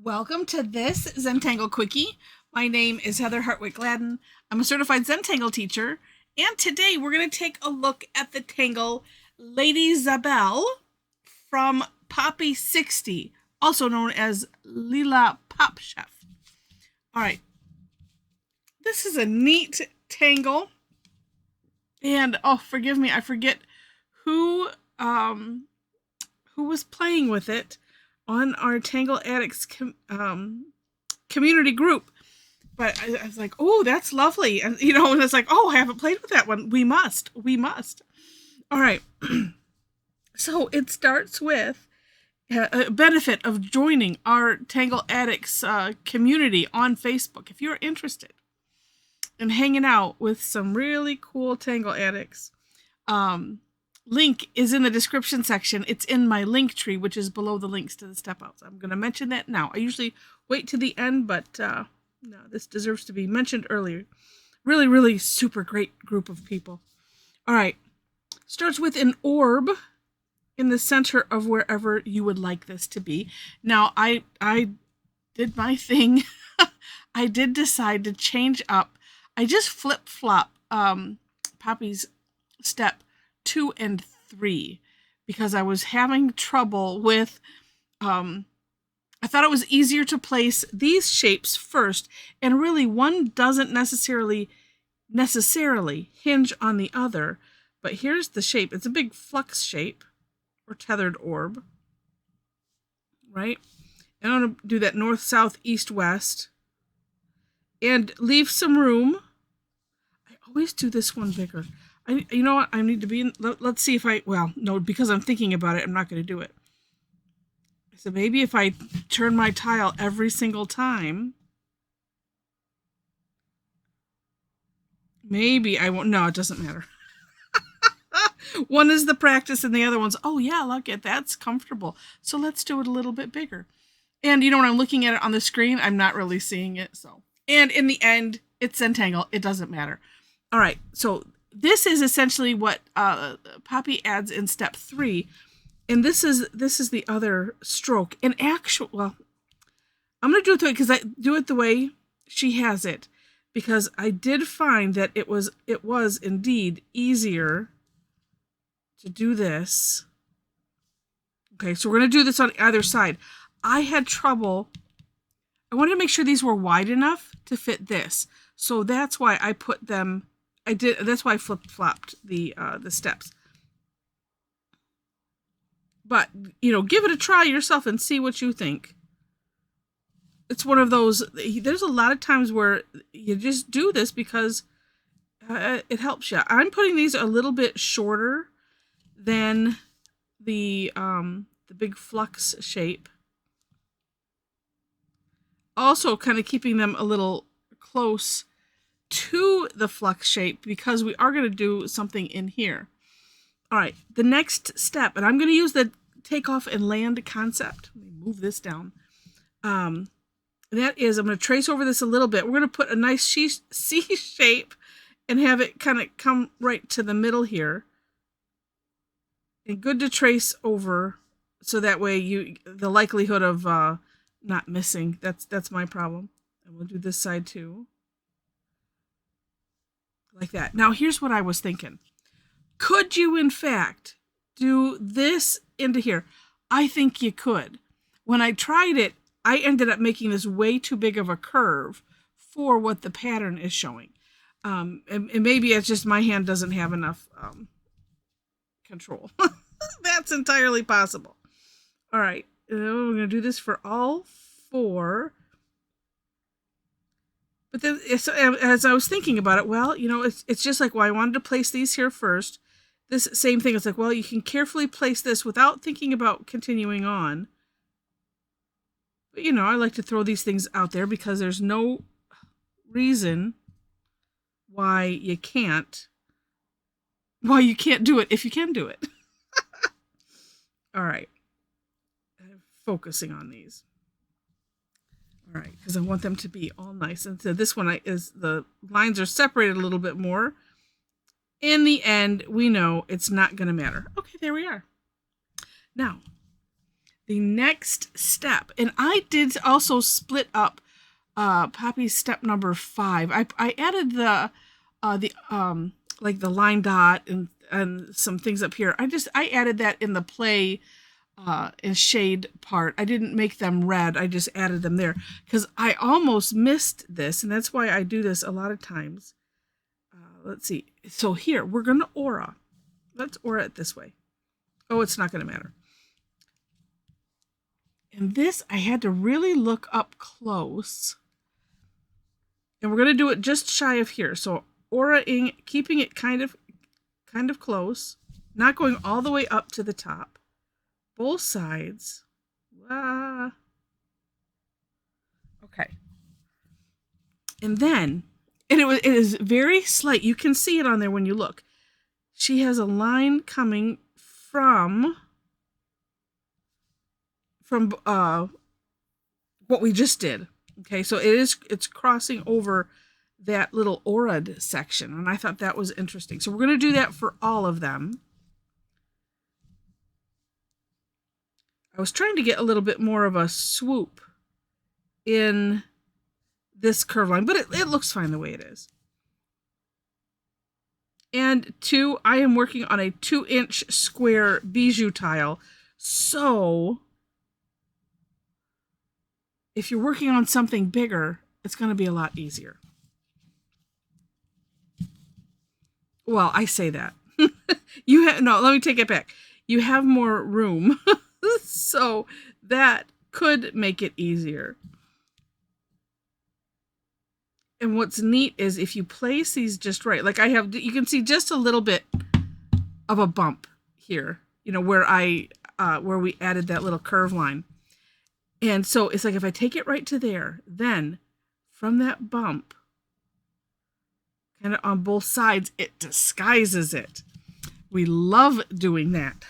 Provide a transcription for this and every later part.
Welcome to this Zentangle Quickie. My name is Heather Hartwick Gladden. I'm a certified Zentangle teacher, and today we're going to take a look at the tangle Ladyzabelle from Poppy 60, also known as Lila Popcheff. All right, this is a neat tangle, and oh, forgive me, I forget who was playing with it on our Tangle Addicts community group. But I was like, oh, that's lovely. And, and it's like, oh, I haven't played with that one. We must. All right. So it starts with a benefit of joining our Tangle Addicts community on Facebook. If you're interested in hanging out with some really cool Tangle Addicts, link is in the description section. It's in my link tree, which is below the links to the step outs. I'm going to mention that now. I usually wait to the end, but no, this deserves to be mentioned earlier. Really, really super great group of people. All right. Starts with an orb in the center of wherever you would like this to be. Now, I did my thing. I did decide to change up. I just flip-flop Poppy's step 2 and 3 because I was having trouble with I thought it was easier to place these shapes first, and really one doesn't necessarily hinge on the other. But here's the shape. It's a big flux shape or tethered orb, right? And I'm going to do that north, south, east, west, and leave some room. I always do this one bigger. You know what? I need to be in, let's see if no, because I'm thinking about it, I'm not going to do it. So maybe if I turn my tile every single time, maybe I won't. No, it doesn't matter. One is the practice and the other one's, oh yeah, look at that's comfortable. So let's do it a little bit bigger. And when I'm looking at it on the screen, I'm not really seeing it. So, and in the end, it's Zentangle. It doesn't matter. All right. So this is essentially what Poppy adds in step 3. And this is the other stroke. And well, I'm going to do it the way, because I do it the way she has it, because I did find that it was indeed easier to do this. Okay, so we're going to do this on either side. I had trouble. I wanted to make sure these were wide enough to fit this. So that's why I put them, that's why I flip-flopped the steps. But, give it a try yourself and see what you think. It's one of those, there's a lot of times where you just do this because it helps you. I'm putting these a little bit shorter than the big flux shape. Also kind of keeping them a little close to the flux shape because we are going to do something in here. All right, the next step, and I'm going to use the takeoff and land concept. Let me move this down. That is, I'm going to trace over this a little bit. We're going to put a nice C shape and have it kind of come right to the middle here. And good to trace over, so that way the likelihood of not missing. That's my problem. And we'll do this side too, like that. Now here's what I was thinking. Could you, in fact, do this into here? I think you could. When I tried it, I ended up making this way too big of a curve for what the pattern is showing. And maybe it's just my hand doesn't have enough control. That's entirely possible. All right. We're going to do this for all 4. But then, as I was thinking about it, well, it's just like, well, I wanted to place these here first. This same thing. It's like, well, you can carefully place this without thinking about continuing on. But, I like to throw these things out there because there's no reason why you can't do it if you can do it. All right. I'm focusing on these. All right, because I want them to be all nice. And so this one is the lines are separated a little bit more. In the end, we know it's not going to matter. Okay, there we are. Now, the next step, and I did also split up Poppy's step number 5. I added the like the line dot and some things up here. I added that in the play and shade part. I didn't make them red. I just added them there because I almost missed this, and that's why I do this a lot of times. Let's see. So here we're gonna aura. Let's aura it this way. Oh, it's not gonna matter. And this I had to really look up close. And we're going to do it just shy of here. So aura-ing, keeping it kind of close, not going all the way up to the top. Both sides. Okay. And then, and it is very slight. You can see it on there when you look. She has a line coming from what we just did. Okay, so it's crossing over that little aura'd section, and I thought that was interesting. So we're going to do that for all of them. I was trying to get a little bit more of a swoop in this curve line, but it looks fine the way it is. And 2, I am working on a 2-inch square bijou tile, so if you're working on something bigger, it's going to be a lot easier. Well, I say that. No, let me take it back. You have more room, so that could make it easier. And what's neat is if you place these just right, like I have, you can see just a little bit of a bump here, you know, where we added that little curve line. And so it's like if I take it right to there, then from that bump, kind of on both sides, it disguises it. We love doing that.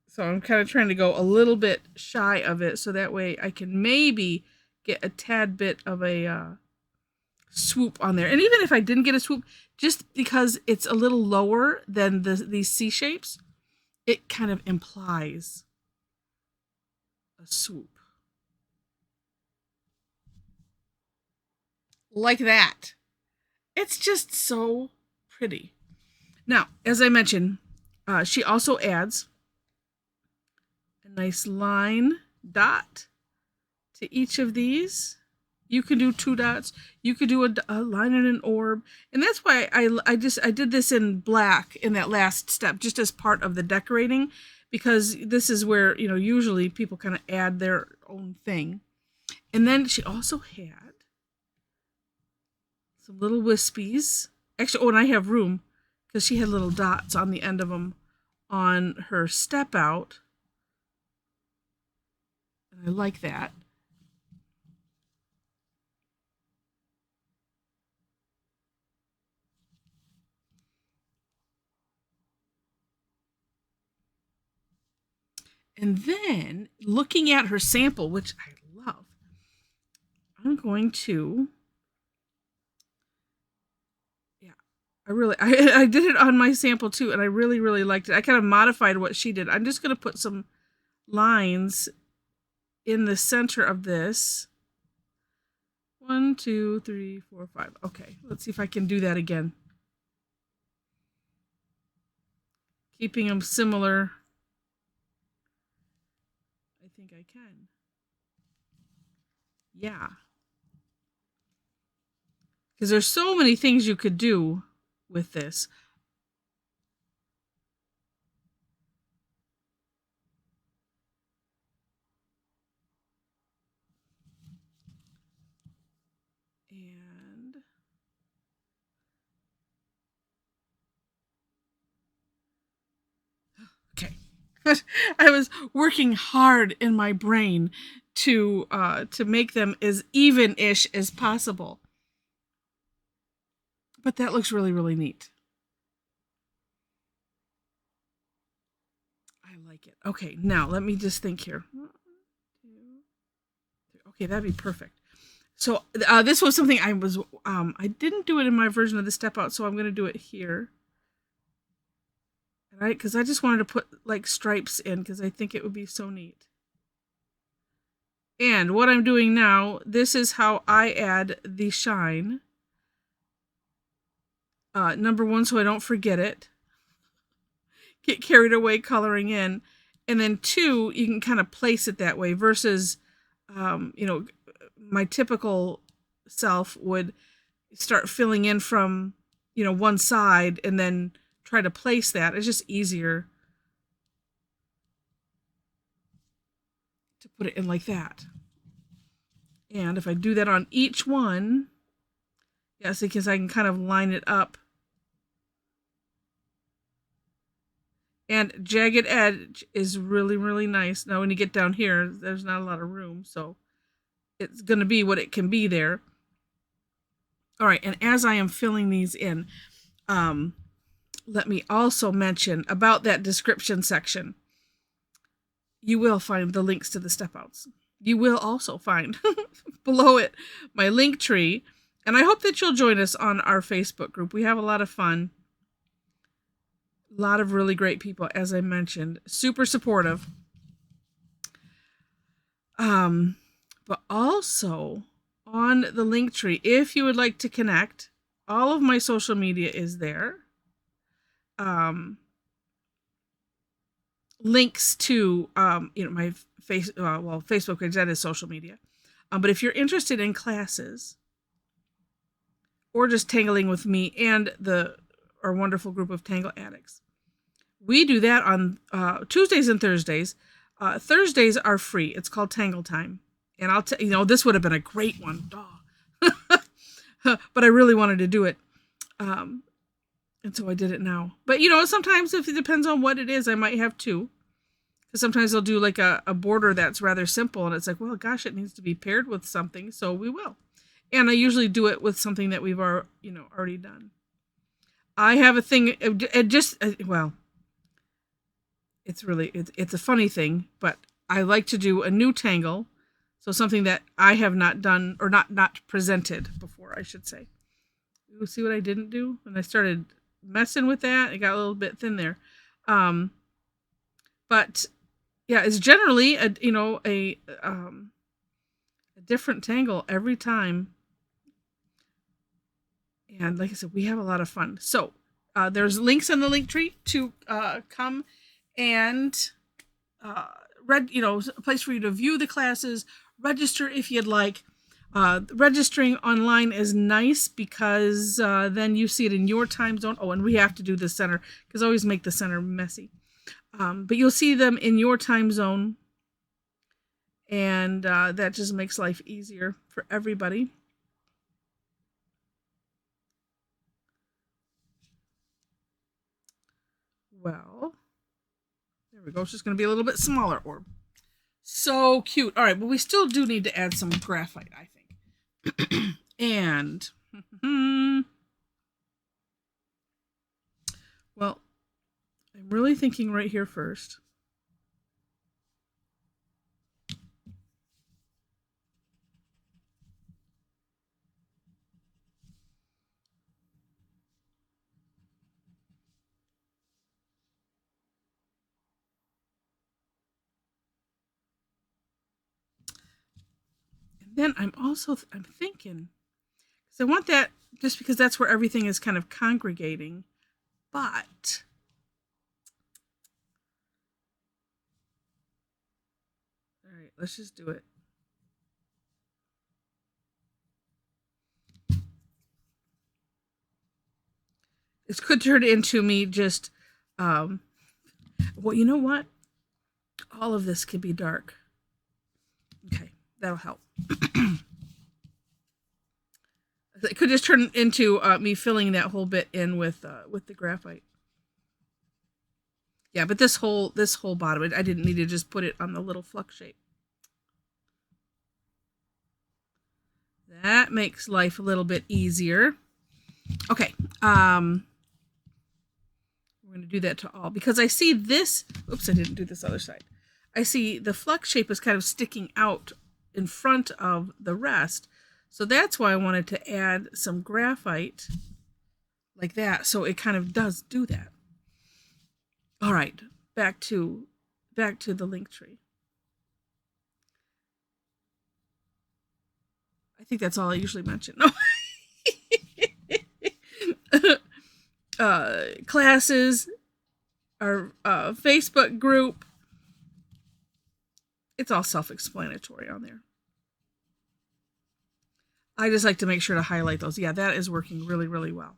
So I'm kind of trying to go a little bit shy of it so that way I can maybe get a tad bit of a swoop on there. And even if I didn't get a swoop, just because it's a little lower than these C shapes, it kind of implies a swoop. Like that. It's just so pretty. Now, as I mentioned, she also adds a nice line dot to each of these. You can do 2 dots. You could do a line and an orb. And that's why I did this in black in that last step, just as part of the decorating, because this is where, you know, usually people kind of add their own thing. And then she also had some little wispies. Actually, oh, and I have room because she had little dots on the end of them on her step out. And I like that. And then, looking at her sample, which I love, I'm going to, I did it on my sample too, and I really, really liked it. I kind of modified what she did. I'm just going to put some lines in the center of this. 1, 2, 3, 4, 5. Okay, let's see if I can do that again. Keeping them similar. I think I can. Yeah. Because there's so many things you could do with this. And okay. I was working hard in my brain to make them as even-ish as possible. But that looks really, really neat. I like it. Okay, now let me just think here. 1, 2, 3. Okay, that'd be perfect. So this was something I didn't do it in my version of the step out, so I'm going to do it here. And right? Because I just wanted to put like stripes in because I think it would be so neat. And what I'm doing now, this is how I add the shine. Number one, so I don't forget it. Get carried away coloring in. And then two, you can kind of place it that way versus, my typical self would start filling in from, one side and then try to place that. It's just easier to put it in like that. And if I do that on each one, yes, because I can kind of line it up. And jagged edge is really, really nice. Now, when you get down here, there's not a lot of room, so it's going to be what it can be there. All right, and as I am filling these in, let me also mention about that description section. You will find the links to the step outs. You will also find below it my link tree. And I hope that you'll join us on our Facebook group. We have a lot of fun. A lot of really great people, as I mentioned. Super supportive. But also on the link tree, if you would like to connect, all of my social media is there. Links to my Facebook page, that is social media. But if you're interested in classes or just tangling with me and our wonderful group of Tangle addicts, we do that on Tuesdays and Thursdays. Thursdays are free. It's called Tangle Time. And I'll this would have been a great one. But I really wanted to do it. And so I did it now. But, sometimes if it depends on what it is, I might have two. Because sometimes they'll do like a border that's rather simple. And it's like, well, gosh, it needs to be paired with something. So we will. And I usually do it with something that we've already done. I have a thing. It's a funny thing. But I like to do a new tangle. So something that I have not done or not presented before, I should say. You see what I didn't do? When I started messing with that, it got a little bit thin there. But yeah, it's generally a different tangle every time. And like I said, we have a lot of fun. So there's links in the link tree to come and a place for you to view the classes, register if you'd like. Registering online is nice because then you see it in your time zone. Oh, and we have to do the center because I always make the center messy. But you'll see them in your time zone. And that just makes life easier for everybody. Well, there we go. It's just going to be a little bit smaller orb. So cute. All right, but we still do need to add some graphite, I think. And, well, I'm really thinking right here first. Then I'm thinking, because I want that just because that's where everything is kind of congregating. But all right, let's just do it. This could turn into me just, well, you know what? All of this could be dark. Okay, that'll help. It could just turn into me filling that whole bit in with the graphite. Yeah, but this whole bottom, I didn't need to just put it on the little flux shape. That makes life a little bit easier. Okay, we're going to do that to all because I see this. Oops, I didn't do this other side. I see the flux shape is kind of sticking out in front of the rest. So that's why I wanted to add some graphite like that. So it kind of does do that. All right, back to the link tree. I think that's all I usually mention. No. Classes, our Facebook group. It's all self-explanatory on there. I just like to make sure to highlight those. Yeah, that is working really, really well.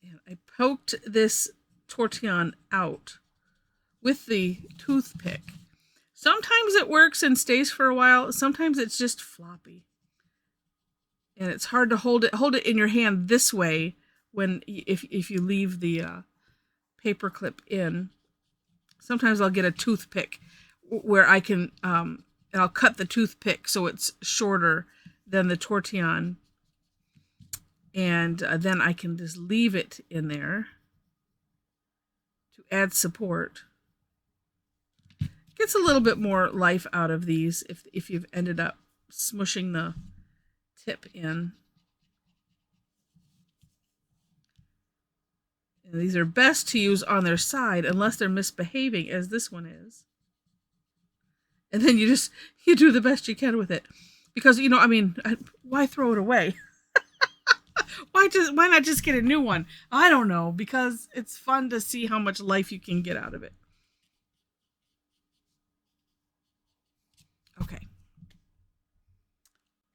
And I poked this tortillon out with the toothpick. Sometimes it works and stays for a while. Sometimes it's just floppy. And it's hard to hold it in your hand this way when if you leave the paper clip in. Sometimes I'll get a toothpick where I can and I'll cut the toothpick so it's shorter than the tortillon, and then I can just leave it in there to add support. Gets a little bit more life out of these if you've ended up smushing the tip in. And these are best to use on their side unless they're misbehaving, as this one is. And then you do the best you can with it, because why throw it away? Why not just get a new one? I don't know, because it's fun to see how much life you can get out of it. Okay.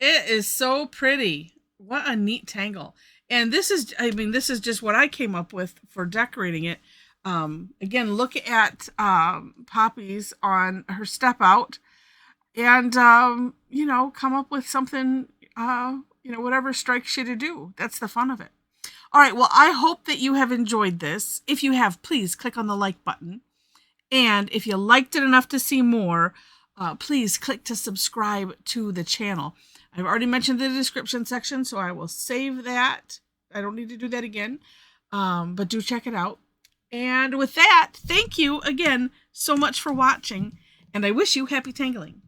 It is so pretty. What a neat tangle. And this is just what I came up with for decorating it. Again, look at Poppy's on her step out, and come up with something, whatever strikes you to do. That's the fun of it. All right, well, I hope that you have enjoyed this. If you have, please click on the like button. And if you liked it enough to see more, please click to subscribe to the channel. I've already mentioned the description section, so I will save that. I don't need to do that again, but do check it out. And with that, thank you again so much for watching, and I wish you happy tangling.